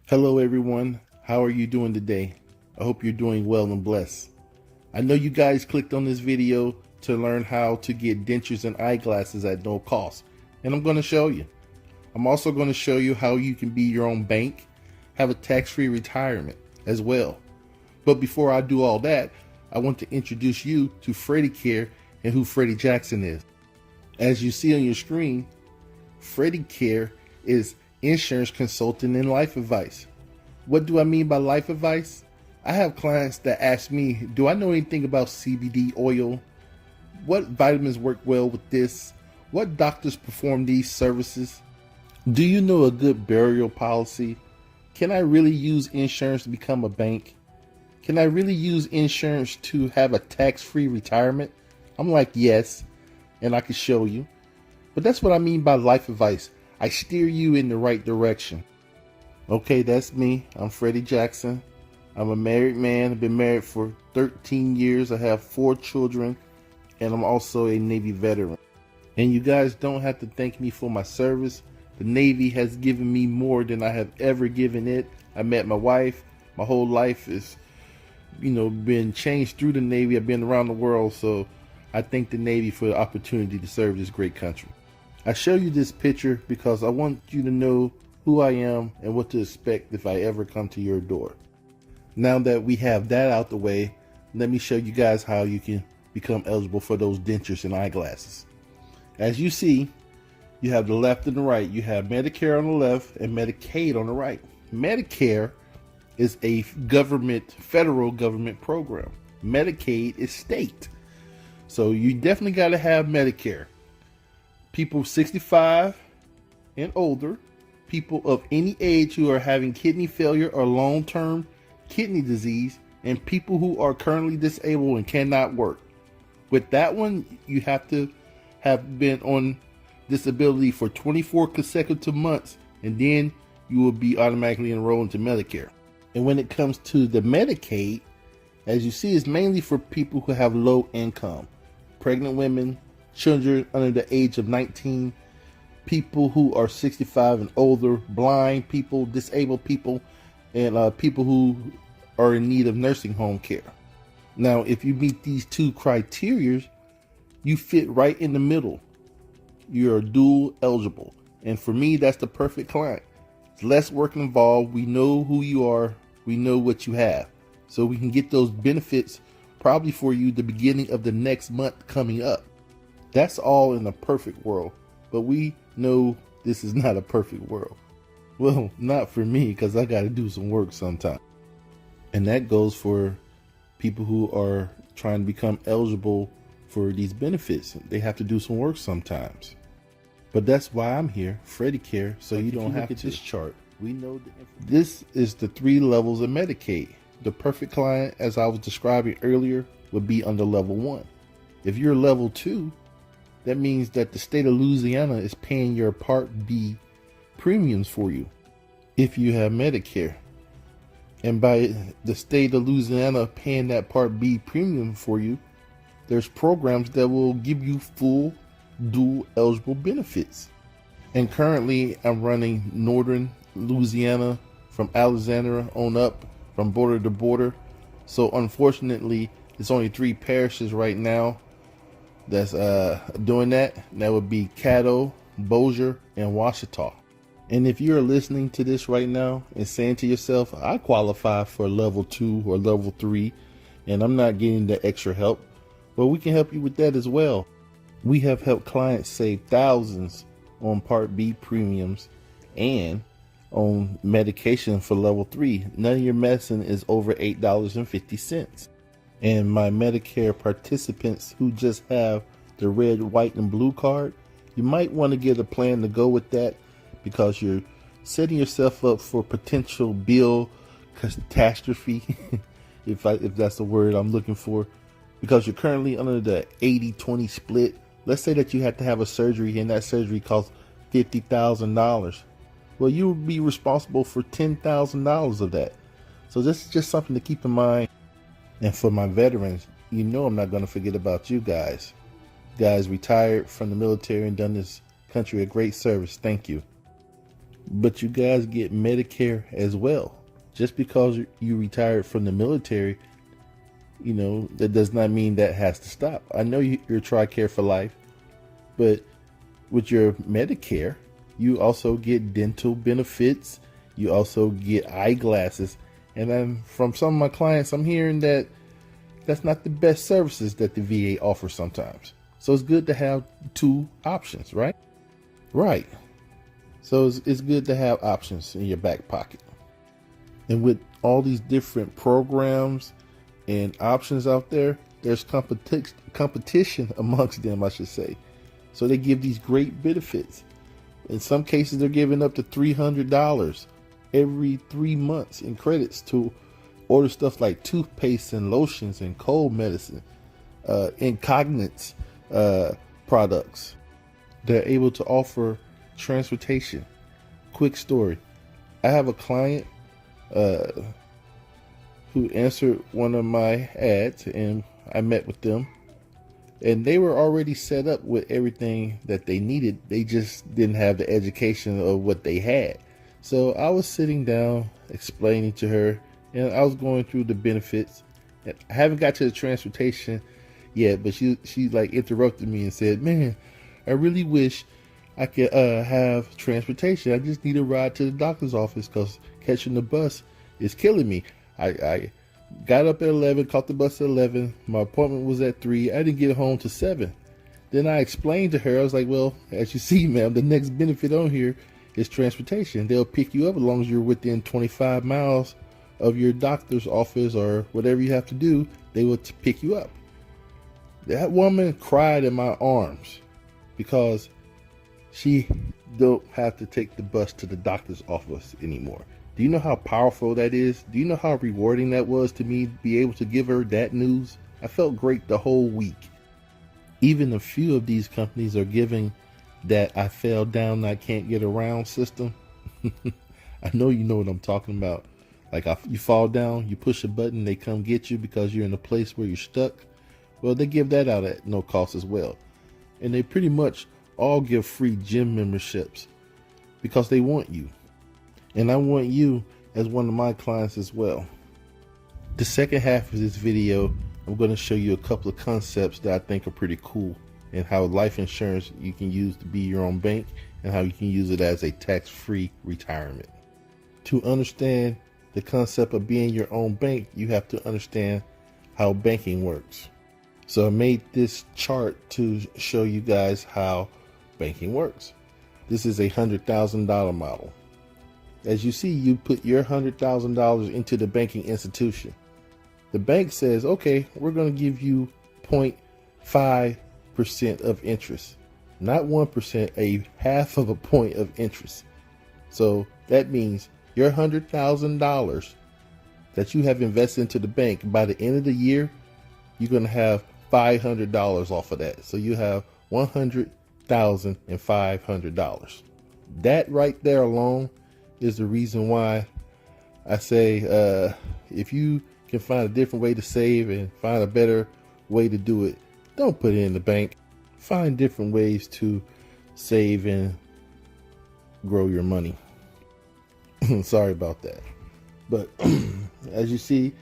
Hello everyone, how are you doing today? I hope you're doing well and blessed. I know you guys clicked on this video to learn how to get dentures and eyeglasses at no cost, and I'm going to show you. I'm also going to show you how you can be your own bank, have a tax-free retirement as well. But before I do all that, I want to introduce you to Freddicare and who Freddie Jackson is. As you see on your screen, Freddicare is insurance consulting and life advice. What do I mean by life advice? I have clients that ask me, do I know anything about CBD oil? What vitamins work well with this? What doctors perform these services? Do you know a good burial policy? Can I really use insurance to become a bank? Can I really use insurance to have a tax-free retirement? I'm like, yes, and I can show you. But that's what I mean by life advice. I steer you in the right direction. Okay, that's me. I'm Freddie Jackson. I'm a married man. I've been married for 13 years. I have 4 children, and I'm also a Navy veteran. And you guys don't have to thank me for my service. The Navy has given me more than I have ever given it. I met my wife. My whole life is, been changed through the Navy. I've been around the world, so I thank the Navy for the opportunity to serve this great country. I show you this picture because I want you to know who I am and what to expect if I ever come to your door. Now that we have that out the way, let me show you guys how you can become eligible for those dentures and eyeglasses. As you see, you have the left and the right. You have Medicare on the left and Medicaid on the right. Medicare is a federal government program. Medicaid is state. So you definitely got to have Medicare. People 65 and older, people of any age who are having kidney failure or long-term kidney disease, and people who are currently disabled and cannot work. With that one, you have to have been on disability for 24 consecutive months, and then you will be automatically enrolled into Medicare. And when it comes to the Medicaid, as you see, it's mainly for people who have low income, pregnant women, children under the age of 19, people who are 65 and older, blind people, disabled people, and people who are in need of nursing home care. Now, if you meet these 2 criteria, you fit right in the middle. You're dual eligible. And for me, that's the perfect client. It's less work involved. We know who you are. We know what you have. So we can get those benefits probably for you the beginning of the next month coming up. That's all in a perfect world, but we know this is not a perfect world. Well, not for me, because I got to do some work sometime. And that goes for people who are trying to become eligible for these benefits. They have to do some work sometimes. But that's why I'm here, Freddicare, so you don't have to. Look at this chart. We know this is the 3 levels of Medicaid. The perfect client, as I was describing earlier, would be under level 1. If you're level 2, that means that the state of Louisiana is paying your Part B premiums for you if you have Medicare. And by the state of Louisiana paying that Part B premium for you, there's programs that will give you full dual eligible benefits. And currently I'm running Northern Louisiana from Alexandria on up, from border to border. So unfortunately, it's only 3 parishes right now that's doing that. That would be Caddo, Bossier, and Ouachita. And if you're listening to this right now and saying to yourself, I qualify for level 2 or level 3 and I'm not getting the extra help, well, we can help you with that as well. We have helped clients save thousands on Part B premiums and on medication for level 3. None of your medicine is over $8.50. And my Medicare participants who just have the red, white, and blue card, you might want to get a plan to go with that, because you're setting yourself up for potential bill catastrophe, if that's the word I'm looking for, because you're currently under the 80-20 split. Let's say that you have to have a surgery and that surgery costs $50,000. Well, you will be responsible for $10,000 of that. So this is just something to keep in mind. And for my veterans, I'm not going to forget about you guys. Guys retired from the military and done this country a great service. Thank you. But you guys get Medicare as well. Just because you retired from the military, that does not mean that has to stop. I know you're TRICARE for life, but with your Medicare, you also get dental benefits. You also get eyeglasses. And then from some of my clients, I'm hearing that that's not the best services that the VA offers sometimes. So it's good to have two options, right? Right. So it's good to have options in your back pocket. And with all these different programs and options out there, there's competition amongst them, I should say. So they give these great benefits. In some cases, they're giving up to $300 every 3 months in credits to order stuff like toothpaste and lotions and cold medicine, incognito products. They're able to offer transportation. Quick story. I have a client who answered one of my ads, and I met with them, and they were already set up with everything that they needed. They just didn't have the education of what they had. So I was sitting down explaining to her, and I was going through the benefits. I haven't got to the transportation yet, but she like interrupted me and said, "Man, I really wish I could have transportation. I just need a ride to the doctor's office because catching the bus is killing me. I got up at 11, caught the bus at 11. My appointment was at 3. I didn't get home till 7. Then I explained to her, I was like, well, as you see, ma'am, the next benefit on here is transportation. They'll pick you up as long as you're within 25 miles of your doctor's office or whatever you have to do. They will pick you up." That woman cried in my arms because she don't have to take the bus to the doctor's office anymore. Do you know how powerful that is? Do you know how rewarding that was to me to be able to give her that news? I felt great the whole week. Even a few of these companies are giving that I fell down, I can't get around system. I know you know what I'm talking about. Like you fall down, you push a button, they come get you because you're in a place where you're stuck. Well, they give that out at no cost as well. And they pretty much all give free gym memberships because they want you. And I want you as one of my clients as well. The second half of this video, I'm going to show you a couple of concepts that I think are pretty cool, and how life insurance you can use to be your own bank and how you can use it as a tax-free retirement. To understand the concept of being your own bank, you have to understand how banking works. So I made this chart to show you guys how banking works. This is a $100,000 model. As you see, you put your $100,000 into the banking institution. The bank says, okay, we're going to give you 0.5% of interest. Not 1%, a half of a point of interest. So that means your $100,000 that you have invested into the bank, by the end of the year, you're going to have $500 off of that. So you have $100,500. That right there alone is the reason why I say if you can find a different way to save and find a better way to do it, don't put it in the bank. Find different ways to save and grow your money. Sorry about that. But as you see,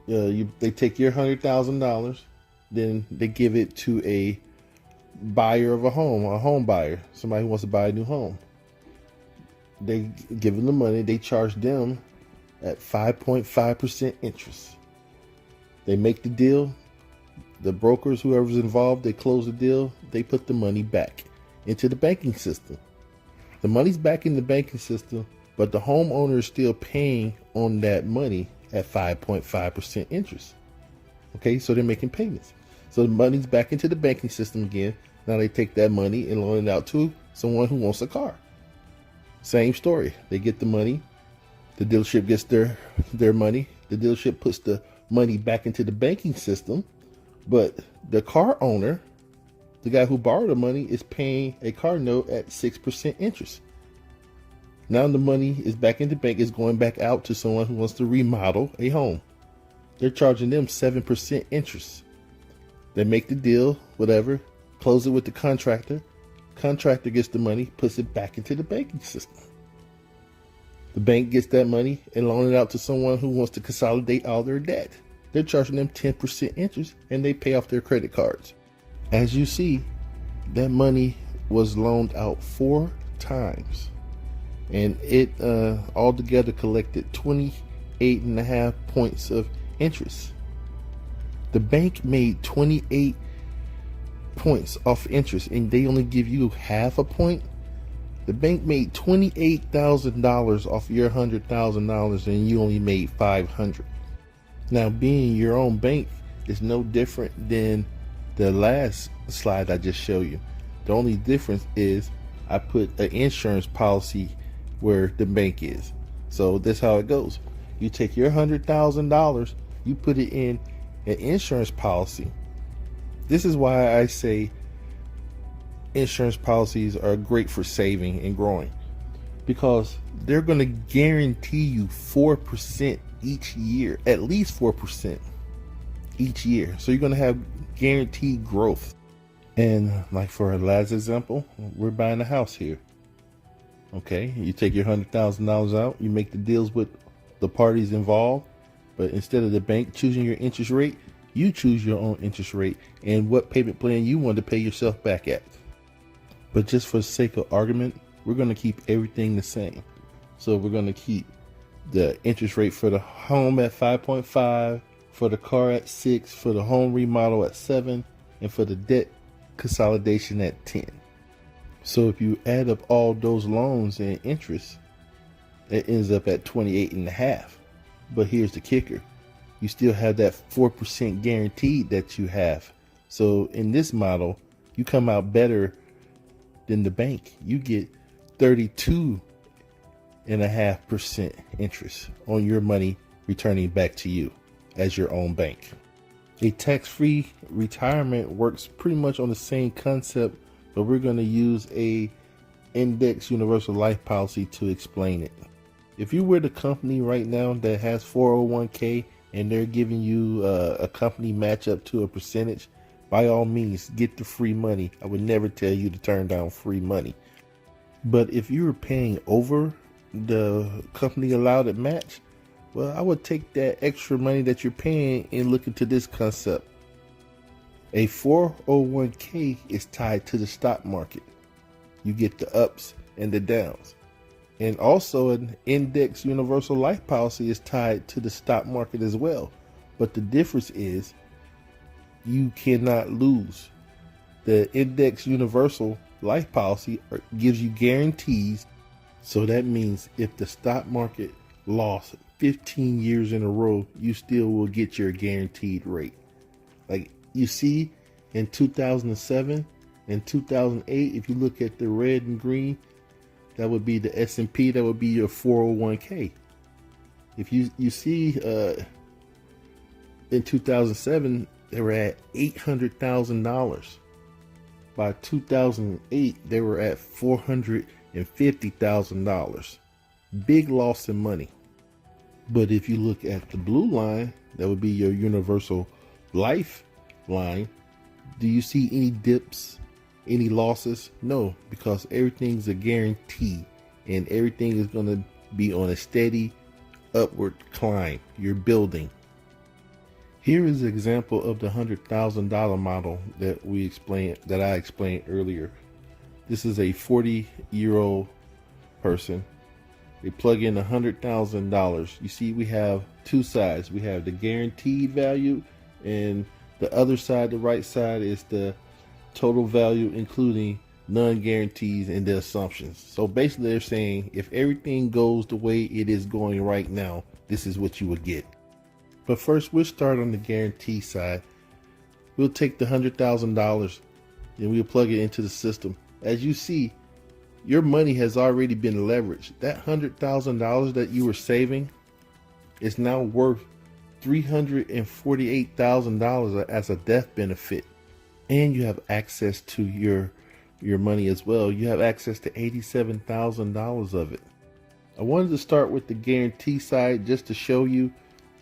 they take your $100,000, then they give it to a buyer of a home buyer, somebody who wants to buy a new home. They give them the money, they charge them at 5.5% interest. They make the deal, the brokers, whoever's involved, they close the deal, they put the money back into the banking system. The money's back in the banking system, but the homeowner is still paying on that money at 5.5% interest. Okay, so they're making payments. So the money's back into the banking system again. Now they take that money and loan it out to someone who wants a car. Same story. They get the money. The dealership gets their money. The dealership puts the money back into the banking system. But the car owner, the guy who borrowed the money, is paying a car note at 6% interest. Now the money is back in the bank. It's going back out to someone who wants to remodel a home. They're charging them 7% interest. They make the deal, whatever, close it with the contractor. Contractor gets the money, puts it back into the banking system. The bank gets that money and loan it out to someone who wants to consolidate all their debt. They're charging them 10% interest and they pay off their credit cards. As you see, that money was loaned out 4 times and it altogether collected 28.5 points of interest. The bank made 28 points off interest and they only give you half a point. The bank made $28,000 off your $100,000 and you only made $500. Now, being your own bank is no different than the last slide I just showed you. The only difference is I put an insurance policy where the bank is. So that's how it goes. You take your $100,000, you put it in an insurance policy. This is why I say insurance policies are great for saving and growing, because they're going to guarantee you 4% each year, at least 4% each year. So you're going to have guaranteed growth. And like for our last example, we're buying a house here. Okay, you take your $100,000 out, you make the deals with the parties involved, but instead of the bank choosing your interest rate, you choose your own interest rate and what payment plan you want to pay yourself back at. But just for the sake of argument, we're going to keep everything the same. So we're going to keep the interest rate for the home at 5.5, for the car at 6, for the home remodel at 7, and for the debt consolidation at 10. So if you add up all those loans and interest, it ends up at 28.5. But here's the kicker. You still have that 4% guaranteed that you have. So in this model, you come out better than the bank. You get 32.5% interest on your money returning back to you as your own bank. A tax-free retirement works pretty much on the same concept, but we're going to use a index universal life policy to explain it. If you were the company right now that has 401k and they're giving you a company match up to a percentage, by all means, get the free money. I would never tell you to turn down free money. But if you were paying over the company allowed it match, well, I would take that extra money that you're paying and look into this concept. A 401k is tied to the stock market. You get the ups and the downs. And also an index universal life policy is tied to the stock market as well. But the difference is you cannot lose. The index universal life policy gives you guarantees. So that means if the stock market lost 15 years in a row, you still will get your guaranteed rate. Like you see in 2007 and 2008, if you look at the red and green, that would be the S&P, that would be your 401k. If you see in 2007, they were at $800,000. By 2008, they were at $450,000. Big loss in money. But if you look at the blue line, that would be your universal life line. Do you see any dips, any losses? No, because everything's a guarantee and everything is going to be on a steady upward climb. You're building. Here is an example of the $100,000 model that I explained earlier. This is a 40-year-old person. They plug in $100,000. You see, we have two sides. We have the guaranteed value, and the other side, the right side, is the total value, including non-guarantees and the assumptions. So basically, they're saying if everything goes the way it is going right now, this is what you would get. But first, we'll start on the guarantee side. We'll take the $100,000 and we'll plug it into the system. As you see, your money has already been leveraged. That $100,000 that you were saving is now worth $348,000 as a death benefit. And you have access to your money as well. You have access to $87,000 of it. I wanted to start with the guarantee side just to show you,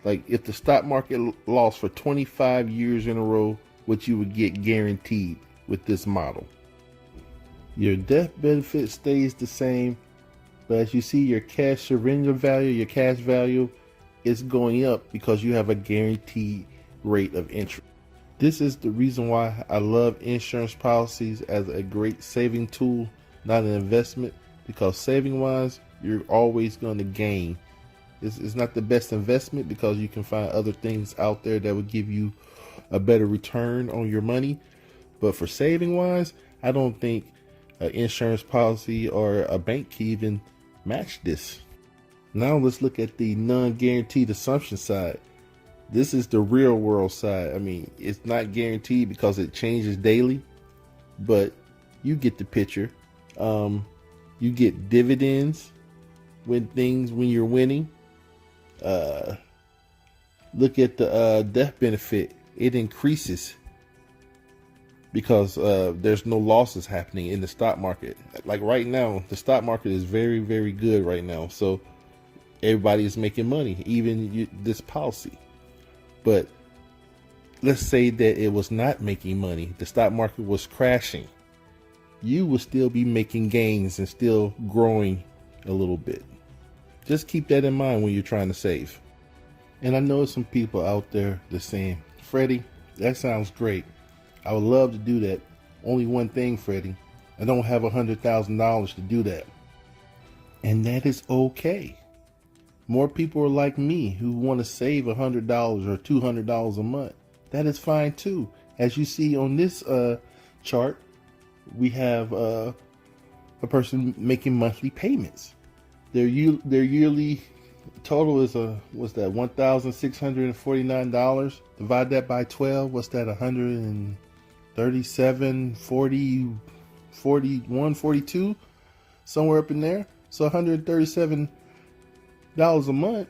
like, if the stock market lost for 25 years in a row, what you would get guaranteed with this model. Your death benefit stays the same, But as you see, your cash surrender value, your cash value is going up because you have a guaranteed rate of interest. This is the reason why I love insurance policies as a great saving tool, not an investment, because saving wise, you're always going to gain. It's not the best investment because you can find other things out there that would give you a better return on your money. But for saving wise, I don't think an insurance policy or a bank can even match this. Now let's look at the non-guaranteed assumption side. This is the real world side. I mean, it's not guaranteed because it changes daily, but you get the picture. You get dividends when you're winning. Look at the death benefit. It increases because there's no losses happening in the stock market. Like right now, the stock market is very, very good right now. So everybody is making money, even this policy. But let's say that it was not making money. The stock market was crashing. You will still be making gains and still growing a little bit. Just keep that in mind when you're trying to save. And I know some people out there that's saying, Freddie, that sounds great. I would love to do that. Only one thing, Freddie, I don't have $100,000 to do that. And that is okay. More people are like me who want to save $100 or $200 a month. That is fine too. As you see on this chart, we have a person making monthly payments. Their yearly total is $1,649. Divide that by 12. What's that? 137, 40, 41, 42, somewhere up in there. So $137 a month.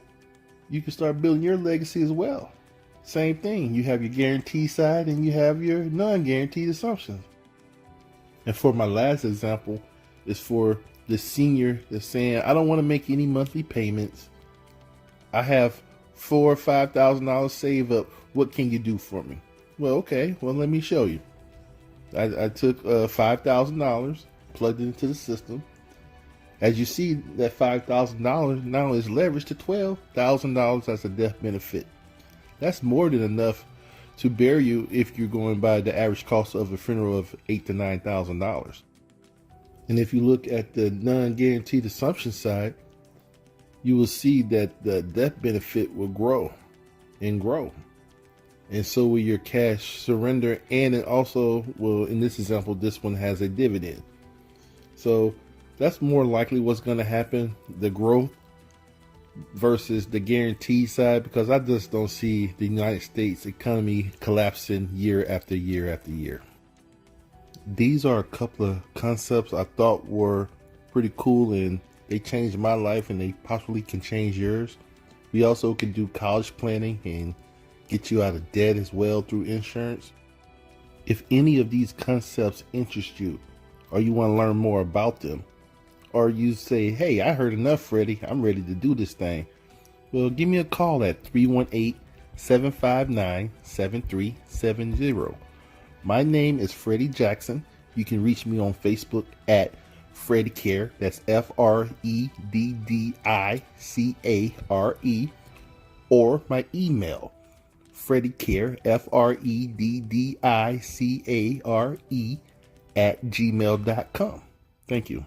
You can start building your legacy as well. Same thing. You have your guaranteed side and you have your non-guaranteed assumptions. And for my last example is for the senior that's saying, I don't want to make any monthly payments. I have $4,000 or $5,000 saved up. What can you do for me? Well, okay. Well, let me show you. I took $5,000, plugged it into the system. As you see, that $5,000 now is leveraged to $12,000 as a death benefit. That's more than enough to bury you if you're going by the average cost of a funeral of $8,000 to $9,000. And if you look at the non-guaranteed assumption side, you will see that the death benefit will grow and grow. And so will your cash surrender. And it also will, in this example, this one has a dividend. So that's more likely what's going to happen, the growth versus the guaranteed side, because I just don't see the United States economy collapsing year after year after year. These are a couple of concepts I thought were pretty cool, and they changed my life and they possibly can change yours. We also can do college planning and get you out of debt as well through insurance. If any of these concepts interest you or you want to learn more about them, or you say, hey, I heard enough, Freddie, I'm ready to do this thing, well, give me a call at 318-759-7370. My name is Freddie Jackson. You can reach me on Facebook at Freddicare. That's FREDDICARE. Or my email, Freddicare, FREDDICARE @gmail.com. Thank you.